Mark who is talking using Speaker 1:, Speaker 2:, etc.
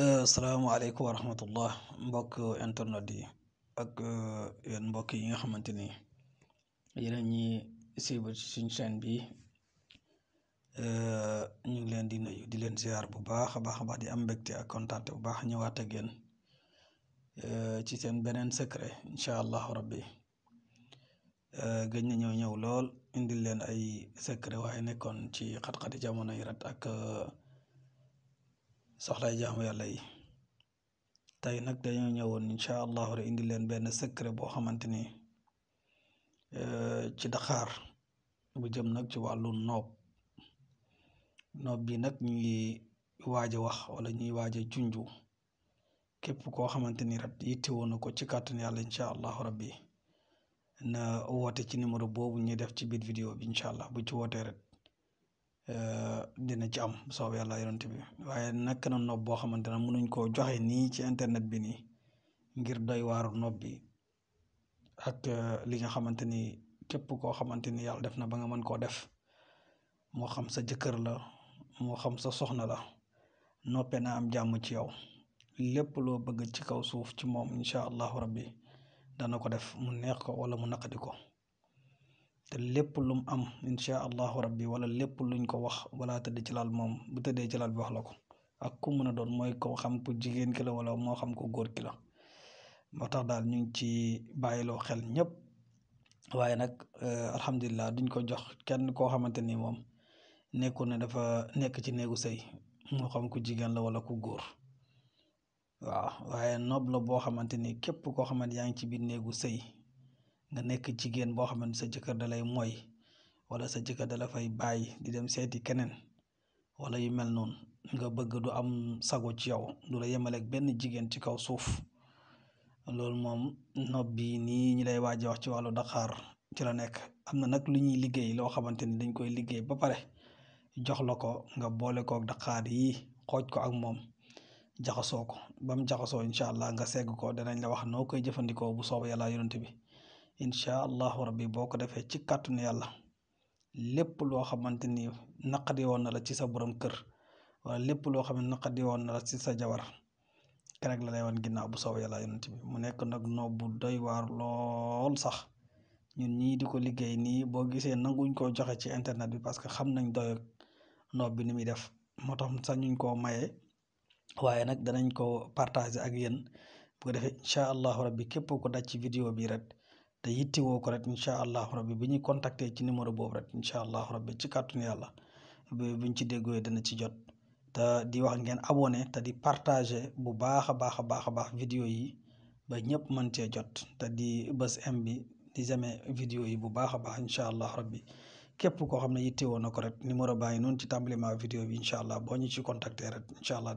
Speaker 1: Salaamaaleykum wa rahmatullah mbokk internet yi ak yéen mbokk yi nga xamante ni yéen a ñuy suivre ci suñ chaîne bi ñu ngi leen di nuyu di leen ziar bu baax a baax a baax di am mbégte ak kontaante bu baax ñëwaat ak yéen ci seen beneen secret incha allahu rabbi gëj na ñëw lool indil leen ay secret waaye nekkoon ci xat-xati jamono yi rat ak soxlay jaamu yàlla yi. tey nag dañoo ñëwoon incha allahu rek indi leen benn secret boo xamante ni ci Dakar bu jëm nag ci wàllu noob bi nag ñuy waaj a wax wala ñuy waaj a junju képp koo xamante ni rek yittewoo na ko ci kàttan yàlla incha allahu rabbi na woote ci numéro boobu ñuy def ci biir vidéo bi incha allah bu ci wootee rek dina ci am soob yàlla yonent bi waaye nekk na nopp boo xamante ne mënuñ koo joxe nii ci internet bi nii ngir doy waaru nopp bi ak li nga xamante ni képp koo xamante ni yàlla def na ba nga mën koo def moo xam sa jëkkër la moo xam sa soxna la noppee na am jàmm ci yow lépp loo bëgg ci kaw suuf ci moom incha allahu rabbi dana ko def mu neex ko wala mu naqadi ko te lépp lum am incha allahu rabbi wala lépp luñ ko wax wala tëdd ci laal moom bu tëddee ci laal bi wax la ko ak ku mën a doon mooy ko xam ku jigéen ki la wala moo xam ko góor ki la moo tax daal ñu ngi ci bàyyiloo xel ñëpp waaye nag alhamdulilah duñ ko jox kenn koo xamante ni moom nekkul ne dafa nekk ci néegu sëy moo xam ku jigéen la wala ku góor waaw waaye noob la boo xamante ni képp koo xamante yaa ngi ci biir néegu sëy nga nekk jigéen boo xamante sa jëkkër da lay mooy wala sa jëkkër da la fay bàyyi di dem seeti keneen wala yu mel noonu nga bëgg du am sago ci yow du la yemaleeg benn jigéen ci kaw suuf loolu moom nob bi nii ñi lay waaj a wax ci wàllu Dakar ci la nekk. am na nag lu ñuy liggéey loo xamante ni dañ koy liggéey ba pare jox la ko nga boole kook Dakar yi xooj ko ak moom jaxasoo ko ba mu jaxasoo incha allah nga segg ko danañ la wax noo koy jëfandikoo bu soobee yàlla yonent bi incha allahu rabbi boo ko defee ci kàttanu yàlla lépp loo xamante ni naqadi woon na la ci sa borom kër wala lépp loo xam ne naqadi woon na la ci sa jabar kerek la lay wan ginnaaw bu soobee yàlla yonent bi mu nekk nag noob bu doy waar lool sax ñun ñii di ko liggéey nii boo gisee nanguñ koo joxe ci internet bi parce que xam nañ doy noob bi ni muy def moo tax sax ñuñ koo maye waaye nag danañ ko partager ak yéen bu ko defee incha allahu rabbi képp ko daj ci vidéo bi rek te yittewoo ko rek incha allahu rabbi bu ñuy contacter ci numéro boobu rek incha allahu rabbi ci kàttanu yàlla buñ ci déggoo dana ci jot te di wax ngeen abonné te di partager bu baax a baax a baax a baax vidéo yi ba ñëpp mën cee jot te di bës m bi di jamais vidéo yi bu baax a baax incha allahu rabbi képp koo xam ne yittewoo na ko rek numéro baa ngi noonu ci tàmbalima vidéo bi incha allah boo ñu ci contacter rek incha allah